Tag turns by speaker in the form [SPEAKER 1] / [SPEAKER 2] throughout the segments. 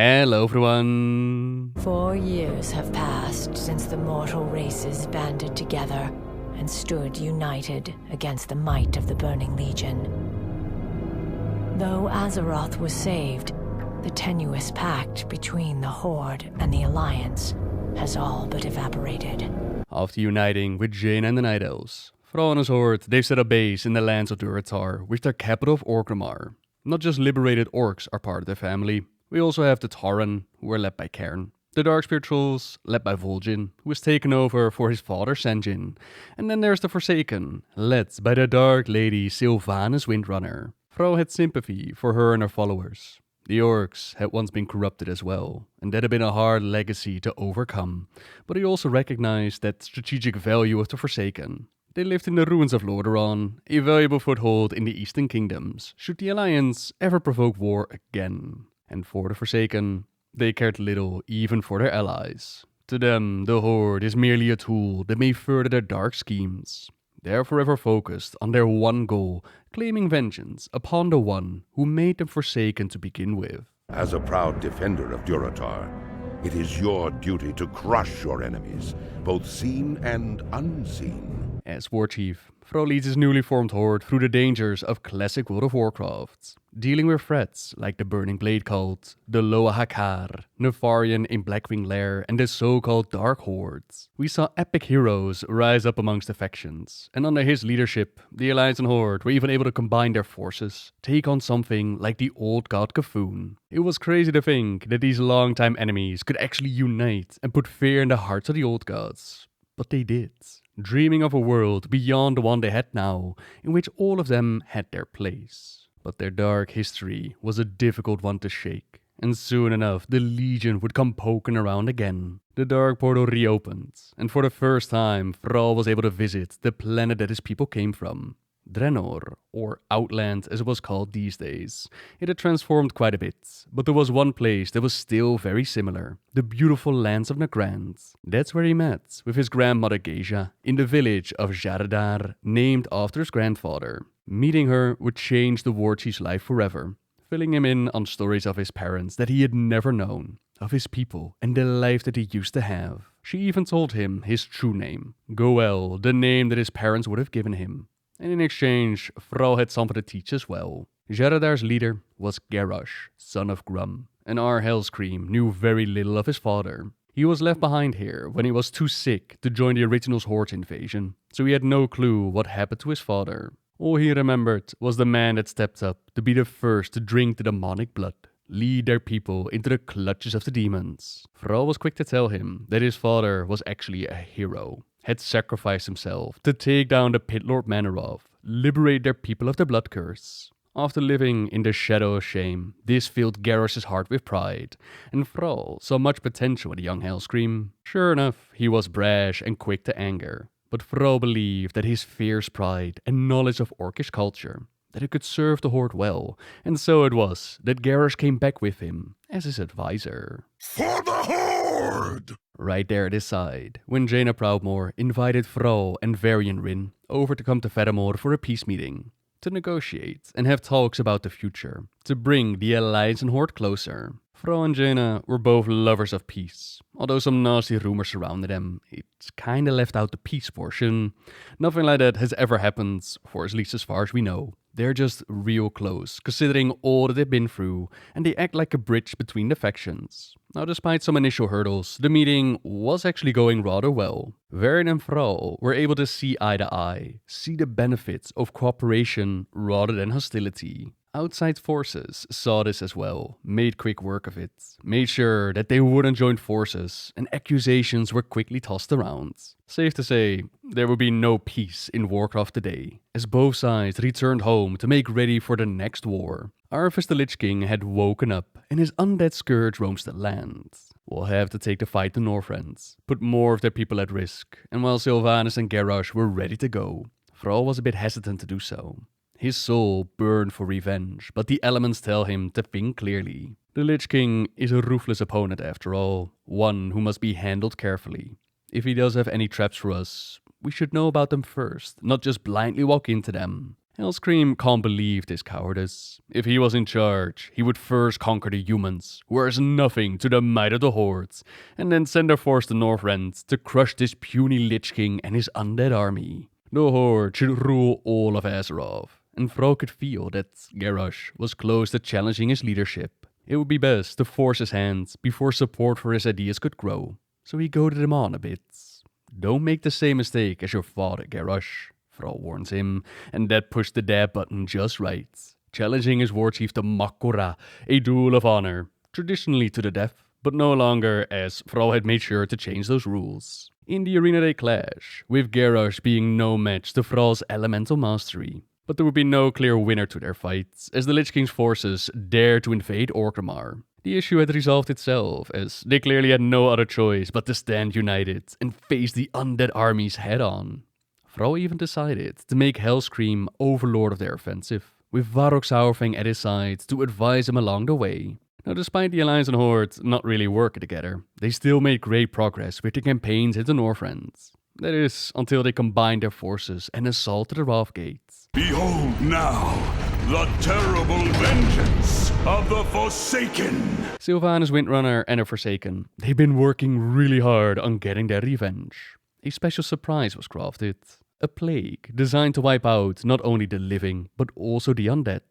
[SPEAKER 1] Hello everyone!
[SPEAKER 2] 4 years have passed since the mortal races banded together and stood united against the might of the Burning Legion. Though Azeroth was saved, the tenuous pact between the Horde and the Alliance has all but evaporated.
[SPEAKER 1] After uniting with Jaina and the Night Elves, Thrall and his Horde, they've set a base in the lands of Durotar, with their capital of Orgrimmar. Not just liberated orcs are part of their family. We also have the Tauren, who are led by Cairn. The Darkspear Trolls, led by Vol'jin, who was taken over for his father Sen'jin. And then there's the Forsaken, led by the Dark Lady Sylvanas Windrunner. Thrall had sympathy for her and her followers. The orcs had once been corrupted as well, and that had been a hard legacy to overcome. But he also recognized that strategic value of the Forsaken. They lived in the ruins of Lordaeron, a valuable foothold in the Eastern Kingdoms, should the Alliance ever provoke war again. And for the Forsaken, they cared little even for their allies. To them, the Horde is merely a tool that may further their dark schemes. They are forever focused on their one goal, claiming vengeance upon the one who made them Forsaken to begin with.
[SPEAKER 3] As a proud defender of Durotar, it is your duty to crush your enemies, both seen and unseen.
[SPEAKER 1] As Warchief, Thrall leads his newly formed Horde through the dangers of classic World of Warcraft, dealing with threats like the Burning Blade Cult, the Loa Hakar, Nefarian in Blackwing Lair, and the so-called Dark Hordes. We saw epic heroes rise up amongst the factions, and under his leadership, the Alliance and Horde were even able to combine their forces, take on something like the old god Cthulhu. It was crazy to think that these longtime enemies could actually unite and put fear in the hearts of the old gods. But they did, dreaming of a world beyond the one they had now, in which all of them had their place. But their dark history was a difficult one to shake, and soon enough the Legion would come poking around again. The Dark Portal reopened, and for the first time Thrall was able to visit the planet that his people came from. Draenor, or Outland as it was called these days. It had transformed quite a bit, but there was one place that was still very similar, the beautiful lands of Nagrand. That's where he met with his grandmother Geisha, in the village of Jaredar, named after his grandfather. Meeting her would change the Warchief's life forever, filling him in on stories of his parents that he had never known, of his people and the life that he used to have. She even told him his true name, Goel, the name that his parents would have given him. And in exchange, Thrall had something to teach as well. Jaredar's leader was Garrosh, son of Grum, and our Hellscream knew very little of his father. He was left behind here when he was too sick to join the original Horde invasion, so he had no clue what happened to his father. All he remembered was the man that stepped up to be the first to drink the demonic blood, lead their people into the clutches of the demons. Thrall was quick to tell him that his father was actually a hero, had sacrificed himself to take down the Pit Lord Manoroth, liberate their people of the blood curse. After living in the shadow of shame, this filled Garrosh's heart with pride, and Thrall saw much potential in the young Hellscream. Sure enough, he was brash and quick to anger, but Thrall believed that his fierce pride and knowledge of Orcish culture, that it could serve the Horde well, and so it was that Garrosh came back with him as his advisor.
[SPEAKER 3] For the Horde!
[SPEAKER 1] Right there at his side, when Jaina Proudmoore invited Thrall and Varian Rin over to come to Fedamore for a peace meeting, to negotiate and have talks about the future, to bring the Alliance and Horde closer. Thrall and Jaina were both lovers of peace, although some nasty rumors surrounded them. It kinda left out the peace portion. Nothing like that has ever happened, for at least as far as we know. They're just real close, considering all that they've been through, and they act like a bridge between the factions. Now, despite some initial hurdles, the meeting was actually going rather well. Varian and Thrall were able to see eye to eye, see the benefits of cooperation rather than hostility. Outside forces saw this as well, made quick work of it, made sure that they wouldn't join forces, and accusations were quickly tossed around. Safe to say, there would be no peace in Warcraft today, as both sides returned home to make ready for the next war. Arthas the Lich King had woken up, and his undead scourge roams the land. We'll have to take the fight to Northrend, put more of their people at risk, and while Sylvanas and Garrosh were ready to go, Thrall was a bit hesitant to do so. His soul burned for revenge, but the elements tell him to think clearly. The Lich King is a ruthless opponent after all, one who must be handled carefully. If he does have any traps for us, we should know about them first, not just blindly walk into them. Hellscream can't believe this cowardice. If he was in charge, he would first conquer the humans, who are as nothing to the might of the Hordes, and then send their force to Northrend to crush this puny Lich King and his undead army. The Horde should rule all of Azeroth, and Thrall could feel that Garrosh was close to challenging his leadership. It would be best to force his hand before support for his ideas could grow, so he goaded him on a bit. Don't make the same mistake as your father, Garrosh, Thrall warns him, and that pushed the dab button just right, challenging his warchief to Makora, a duel of honor, traditionally to the death, but no longer, as Thrall had made sure to change those rules. In the arena they clash, with Garrosh being no match to Thrall's elemental mastery. But there would be no clear winner to their fight, as the Lich King's forces dare to invade Orgrimmar. The issue had resolved itself, as they clearly had no other choice but to stand united and face the undead armies head-on. Thrall even decided to make Hellscream overlord of their offensive, with Varrock Saurfang at his side to advise him along the way. Now, despite the Alliance and Horde not really working together, they still made great progress with the campaigns into Northrend. That is, until they combined their forces and assaulted the wrathgate.
[SPEAKER 4] Behold now, the terrible vengeance of the Forsaken!
[SPEAKER 1] Sylvanas Windrunner and the Forsaken, they've been working really hard on getting their revenge. A special surprise was crafted. A plague designed to wipe out not only the living, but also the undead.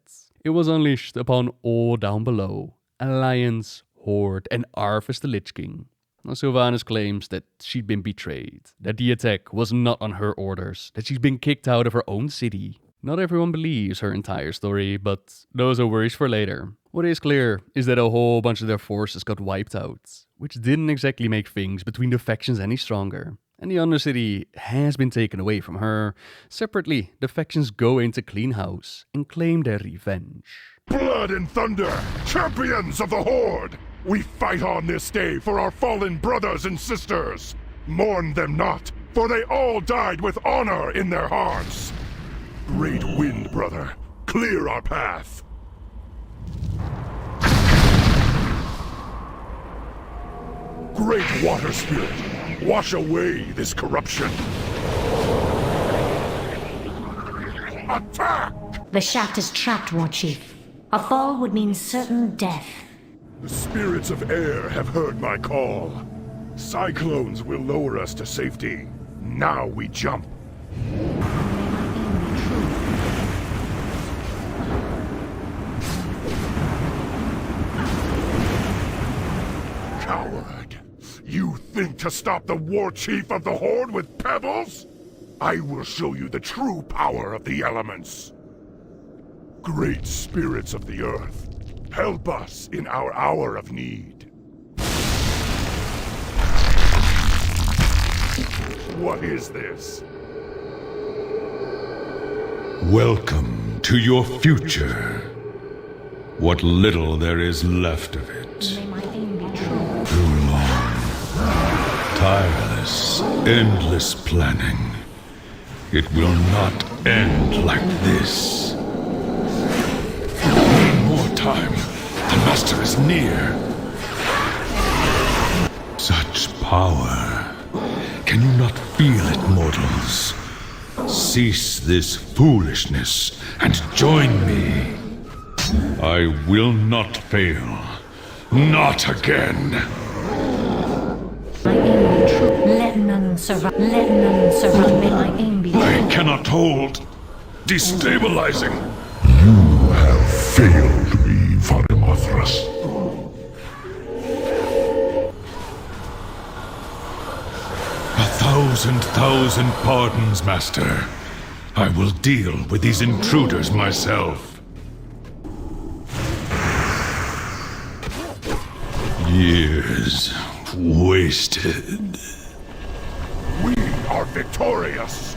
[SPEAKER 1] It was unleashed upon all down below. Alliance, Horde, and Arthas the Lich King. Now, Sylvanas claims that she'd been betrayed, that the attack was not on her orders, that she's been kicked out of her own city. Not everyone believes her entire story, but those are worries for later. What is clear is that a whole bunch of their forces got wiped out, which didn't exactly make things between the factions any stronger. And the Undercity has been taken away from her. Separately, the factions go into Clean House and claim their revenge.
[SPEAKER 5] Blood and thunder, champions of the Horde! We fight on this day for our fallen brothers and sisters. Mourn them not, for they all died with honor in their hearts. Great wind, brother, clear our path. Great water spirit, wash away this corruption. Attack!
[SPEAKER 6] The shaft is trapped, Warchief. A fall would mean certain death.
[SPEAKER 5] The spirits of air have heard my call. Cyclones will lower us to safety. Now we jump. Coward! You think to stop the Warchief of the Horde with pebbles? I will show you the true power of the elements. Great spirits of the earth, help us in our hour of need. What is this?
[SPEAKER 4] Welcome to your future. What little there is left of it.
[SPEAKER 6] May my aim be true.
[SPEAKER 4] Too long. Tireless, endless planning. It will not end like this. One more time. The Master is near. Such power. Can you not feel it, mortals? Cease this foolishness and join me. I will not fail. Not again.
[SPEAKER 6] My aim be true. Let none survive. Let none survive. May my aim be true.
[SPEAKER 4] I cannot hold. Destabilizing.
[SPEAKER 5] You have failed me, Vadamathras.
[SPEAKER 4] 1,000 pardons, Master. I will deal with these intruders myself. Years wasted.
[SPEAKER 5] We are victorious.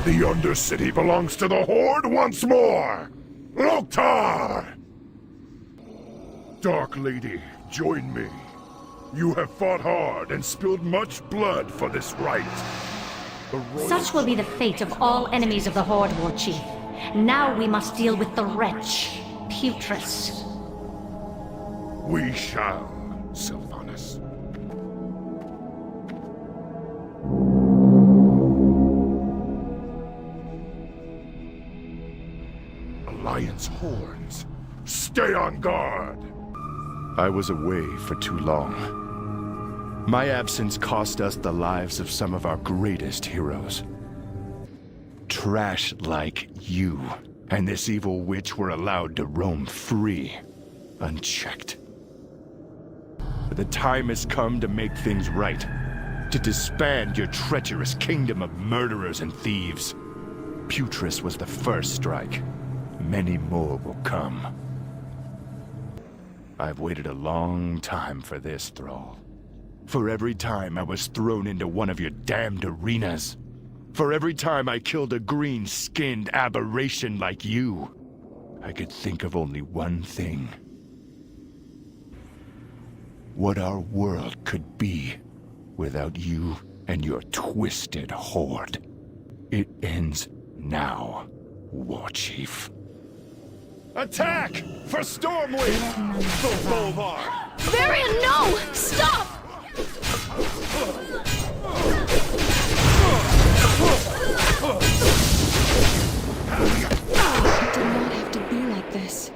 [SPEAKER 5] The Undercity belongs to the Horde once more. Loktar! Dark Lady, join me. You have fought hard and spilled much blood for this right.
[SPEAKER 6] Such will be the fate of all enemies of the Horde, Warchief. Now we must deal with the wretch, Putris.
[SPEAKER 5] We shall, Sylvanas. Alliance horns. Stay on guard!
[SPEAKER 7] I was away for too long. My absence cost us the lives of some of our greatest heroes. Trash like you and this evil witch were allowed to roam free, unchecked. But the time has come to make things right, to disband your treacherous kingdom of murderers and thieves. Putris was the first strike. Many more will come. I've waited a long time for this, Thrall. For every time I was thrown into one of your damned arenas. For every time I killed a green-skinned aberration like you. I could think of only one thing. What our world could be without you and your twisted horde. It ends now, Warchief. Attack! For Stormwind! For Bolvar!
[SPEAKER 8] Varian, no! Stop! It did not have to be like this.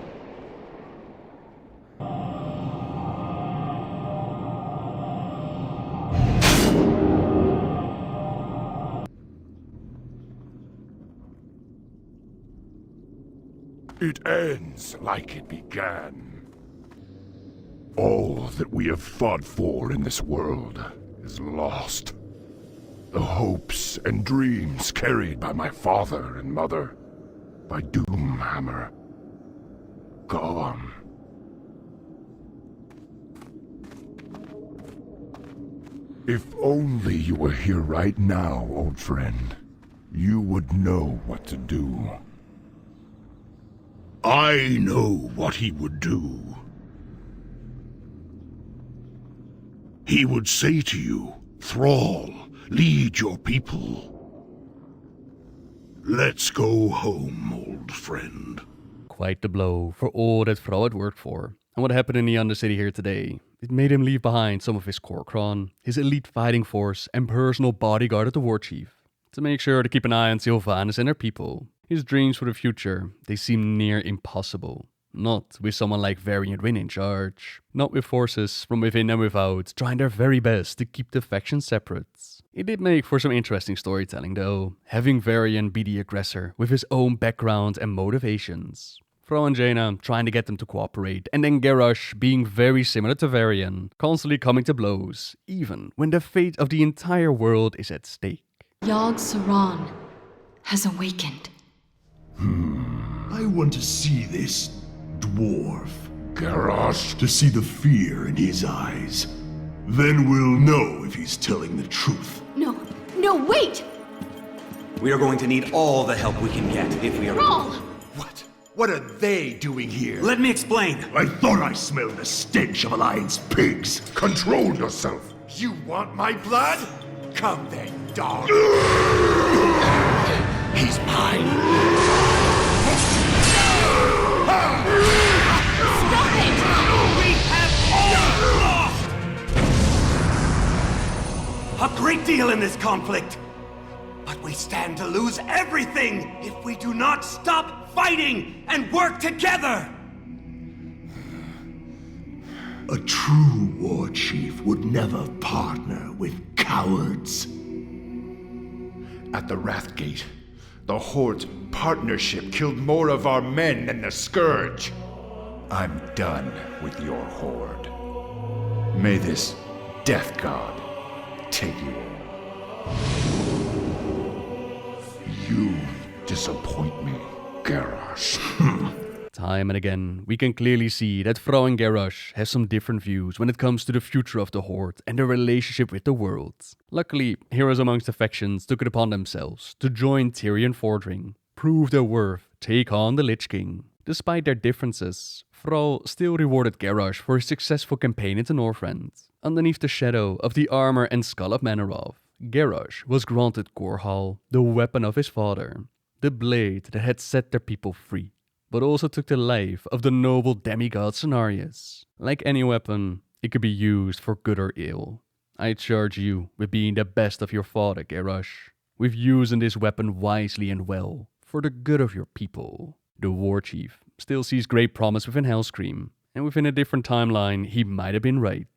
[SPEAKER 5] It ends like it began. All that we have fought for in this world is lost. The hopes and dreams carried by my father and mother, by Doomhammer, gone. If only you were here right now, old friend, you would know what to do.
[SPEAKER 9] I know what he would do. He would say to you, Thrall, lead your people. Let's go home, old friend.
[SPEAKER 1] Quite the blow for all that Thrall had worked for. And what happened in the Undercity here today? It made him leave behind some of his core cron, his elite fighting force and personal bodyguard of the Warchief, to make sure to keep an eye on Sylvanas and her people. His dreams for the future, they seem near impossible. Not with someone like Varian Wynn in charge. Not with forces from within and without, trying their very best to keep the factions separate. It did make for some interesting storytelling though, having Varian be the aggressor with his own background and motivations. Thrall and Jaina trying to get them to cooperate, and then Garrosh being very similar to Varian, constantly coming to blows, even when the fate of the entire world is at stake.
[SPEAKER 8] Yogg Saron has awakened.
[SPEAKER 9] I want to see this dwarf.
[SPEAKER 5] Garrosh,
[SPEAKER 9] To see the fear in his eyes. Then we'll know if he's telling the truth.
[SPEAKER 8] No, wait!
[SPEAKER 10] We are going to need all the help we can get if we are...
[SPEAKER 8] Thrall!
[SPEAKER 7] What? What are they doing here?
[SPEAKER 10] Let me explain.
[SPEAKER 9] I thought I smelled the stench of Alliance pigs.
[SPEAKER 5] control yourself.
[SPEAKER 7] You want my blood? Come then, dog. He's mine.
[SPEAKER 8] Stop it!
[SPEAKER 10] We have all lost! A great deal in this conflict. But we stand to lose everything if we do not stop fighting and work together!
[SPEAKER 9] A true war chief would never partner with cowards.
[SPEAKER 7] At the wrathgate, the Horde's partnership killed more of our men than the Scourge. I'm done with your Horde. May this Death God take you all.
[SPEAKER 5] You disappoint me, Garrosh.
[SPEAKER 1] Time and again, we can clearly see that Thrall and Garrosh have some different views when it comes to the future of the Horde and their relationship with the world. Luckily, heroes amongst the factions took it upon themselves to join Tyrion Fordring, prove their worth, take on the Lich King. Despite their differences, Thrall still rewarded Garrosh for his successful campaign into Northrend. Underneath the shadow of the armor and skull of Manoroth, Garrosh was granted Gorhal, the weapon of his father, the blade that had set their people free, but also took the life of the noble demigod Cenarius. Like any weapon, it could be used for good or ill. I charge you with being the best of your father, Garrosh, with using this weapon wisely and well, for the good of your people. The Warchief still sees great promise within Hellscream, and within a different timeline, he might have been right.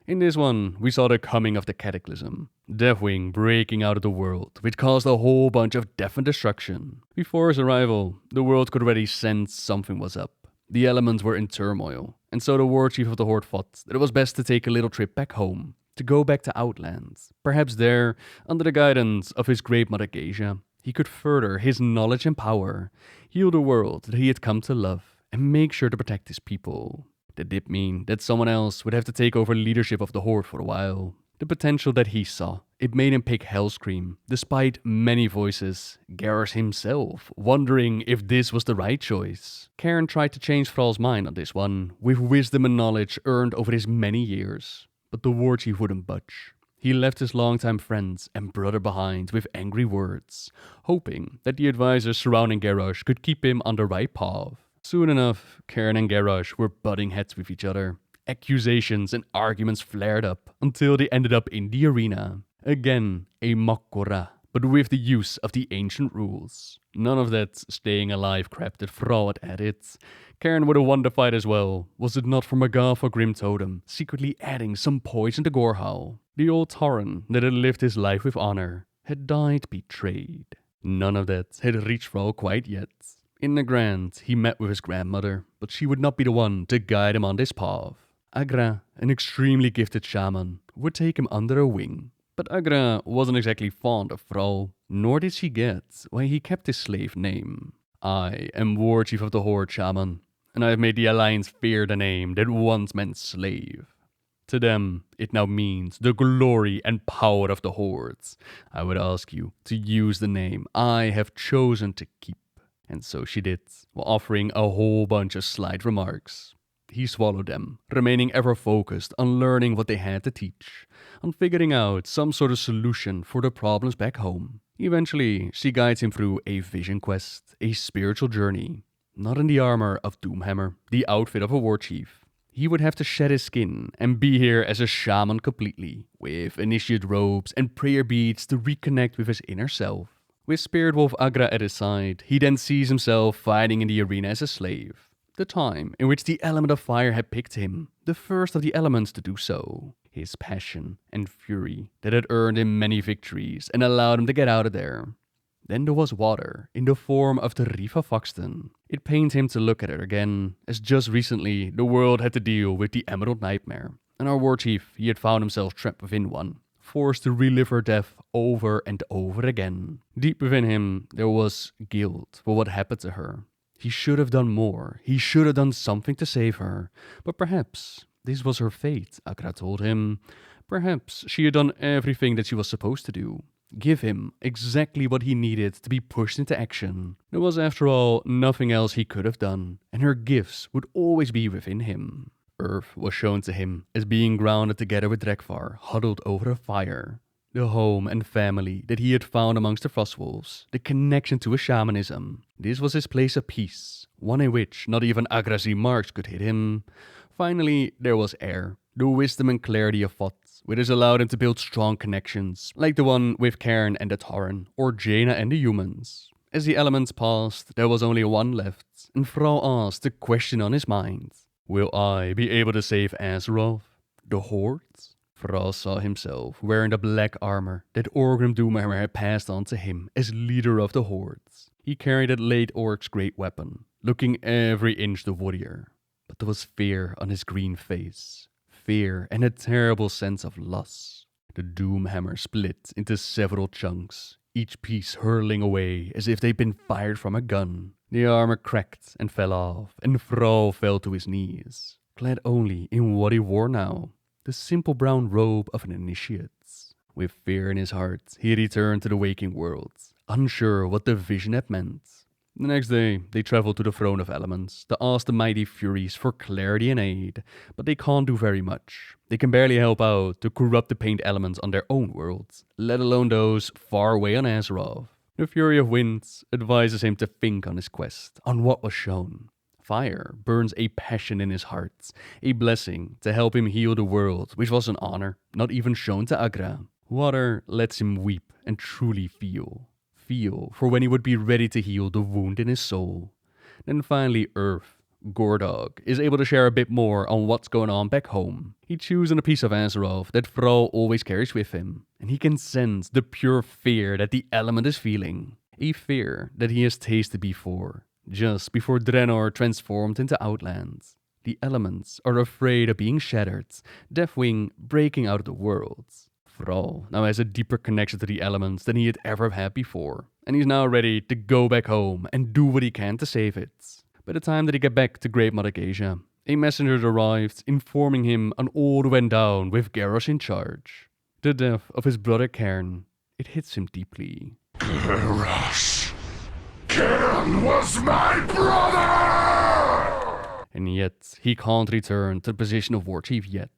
[SPEAKER 1] In this one, we saw the coming of the cataclysm, Deathwing breaking out of the world, which caused a whole bunch of death and destruction. Before his arrival, the world could already sense something was up. The elements were in turmoil, and so the Warchief of the Horde thought that it was best to take a little trip back home, to go back to Outlands. Perhaps there, under the guidance of his great mother Geisha, he could further his knowledge and power, heal the world that he had come to love, and make sure to protect his people. That did mean that someone else would have to take over leadership of the Horde for a while. The potential that he saw, it made him pick Hellscream, despite many voices, Garrosh himself, wondering if this was the right choice. Cairn tried to change Thrall's mind on this one, with wisdom and knowledge earned over his many years. But the Warchief wouldn't budge. He left his longtime friends and brother behind with angry words, hoping that the advisors surrounding Garrosh could keep him on the right path. Soon enough, Cairn and Garrosh were butting heads with each other. Accusations and arguments flared up until they ended up in the arena. Again, a Makora, but with the use of the ancient rules. None of that staying alive crap that Thrall had added. Cairn would have won the fight as well, was it not for Magalfa Grim Totem secretly adding some poison to Gorehowl. The old Tauren that had lived his life with honor had died betrayed. None of that had reached Thrall quite yet. In the Grand, he met with his grandmother, but she would not be the one to guide him on this path. Agra, an extremely gifted shaman, would take him under her wing. But Agra wasn't exactly fond of Thrall, nor did she get why he kept his slave name. I am Warchief of the Horde, Shaman, and I have made the Alliance fear the name that once meant slave. To them, it now means the glory and power of the Hordes. I would ask you to use the name I have chosen to keep. And so she did, while offering a whole bunch of slight remarks. He swallowed them, remaining ever focused on learning what they had to teach, on figuring out some sort of solution for the problems back home. Eventually, she guides him through a vision quest, a spiritual journey. Not in the armor of Doomhammer, the outfit of a Warchief. He would have to shed his skin and be here as a shaman completely, with initiate robes and prayer beads to reconnect with his inner self. With Spirit Wolf Agra at his side, he then sees himself fighting in the arena as a slave. The time in which the element of fire had picked him, the first of the elements to do so. His passion and fury that had earned him many victories and allowed him to get out of there. Then there was water, in the form of the Riva Foxton. It pained him to look at it again, as just recently the world had to deal with the Emerald Nightmare. And our Warchief, he had found himself trapped within one, forced to relive her death over and over again. Deep within him, there was guilt for what happened to her. He should have done more. He should have done something to save her. But perhaps this was her fate, Agra told him. Perhaps she had done everything that she was supposed to do. Give him exactly what he needed to be pushed into action. There was, after all, nothing else he could have done, and her gifts would always be within him. Earth was shown to him as being grounded together with Drekvar, huddled over a fire. The home and family that he had found amongst the Frostwolves, the connection to his shamanism. This was his place of peace, one in which not even Agra's remarks could hit him. Finally, there was air, the wisdom and clarity of Thoth, which has allowed him to build strong connections, like the one with Cairn and the Tauren, or Jaina and the humans. As the elements passed, there was only one left, and Thrall asked the question on his mind. Will I be able to save Azeroth? The Horde? Thrall saw himself wearing the black armor that Orgrim Doomhammer had passed on to him as leader of the Hordes. He carried that late Orc's great weapon, looking every inch the warrior. But there was fear on his green face. Fear and a terrible sense of loss. The Doomhammer split into several chunks, each piece hurling away as if they'd been fired from a gun. The armor cracked and fell off, and Thrall fell to his knees, clad only in what he wore now, the simple brown robe of an initiate. With fear in his heart, he returned to the waking world, unsure what the vision had meant. The next day, they traveled to the Throne of Elements to ask the mighty Furies for clarity and aid, but they can't do very much. They can barely help out to corrupt the paint elements on their own worlds, let alone those far away on Azeroth. The Fury of Winds advises him to think on his quest, on what was shown. Fire burns a passion in his heart, a blessing to help him heal the world, which was an honor not even shown to Agra. Water lets him weep and truly feel for when he would be ready to heal the wound in his soul. Then finally Earth. Gordog is able to share a bit more on what's going on back home. He chews on a piece of Azeroth that Thrall always carries with him, and he can sense the pure fear that the element is feeling. A fear that he has tasted before, just before Draenor transformed into Outlands. The elements are afraid of being shattered, Deathwing breaking out of the worlds. Thrall now has a deeper connection to the elements than he had ever had before, and he's now ready to go back home and do what he can to save it. By the time that he got back to Great Mother Geisha, a messenger arrived, informing him on all that went down with Garrosh in charge. The death of his brother Cairn, it hits him deeply.
[SPEAKER 5] Garrosh! Cairn was my brother!
[SPEAKER 1] And yet, he can't return to the position of Warchief yet.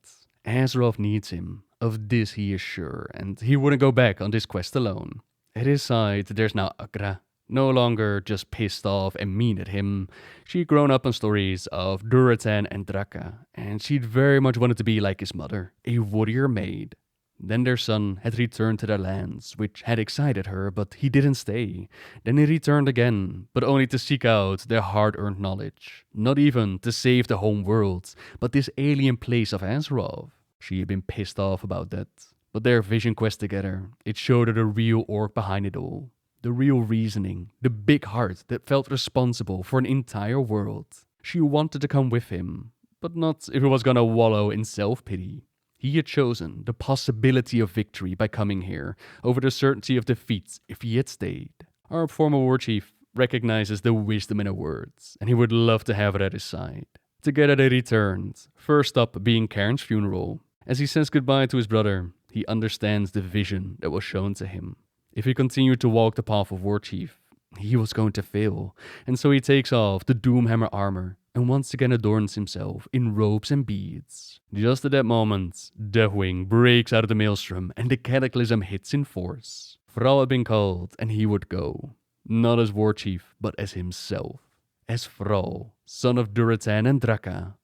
[SPEAKER 1] Azeroth needs him, of this he is sure, and he wouldn't go back on this quest alone. At his side, there's now Agra. No longer just pissed off and mean at him. She'd grown up on stories of Durotan and Draka, and she'd very much wanted to be like his mother, a warrior maid. Then their son had returned to their lands, which had excited her, but he didn't stay. Then he returned again, but only to seek out their hard-earned knowledge. Not even to save the home world, but this alien place of Azeroth. She had been pissed off about that. But their vision quest together, it showed her the real orc behind it all. The real reasoning, the big heart that felt responsible for an entire world. She wanted to come with him, but not if he was gonna wallow in self-pity. He had chosen the possibility of victory by coming here, over the certainty of defeat if he had stayed. Our former Warchief recognizes the wisdom in her words, and he would love to have it at his side. Together they returned, first up being Cairn's funeral. As he says goodbye to his brother, he understands the vision that was shown to him. If he continued to walk the path of Warchief, he was going to fail, and so he takes off the Doomhammer armor and once again adorns himself in robes and beads. Just at that moment, Deathwing breaks out of the maelstrom and the cataclysm hits in force. Thrall had been called, and he would go. Not as Warchief, but as himself. As Thrall, son of Durotan and Draka,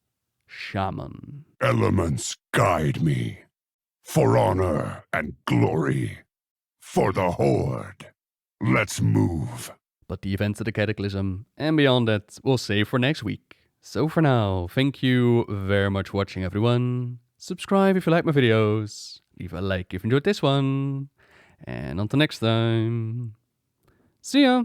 [SPEAKER 1] Shaman.
[SPEAKER 5] Elements guide me, for honor and glory. For the Horde. Let's move.
[SPEAKER 1] But the events of the Cataclysm and beyond that we'll save for next week. So for now, thank you very much for watching everyone. Subscribe if you like my videos. Leave a like if you enjoyed this one. And until next time. See ya!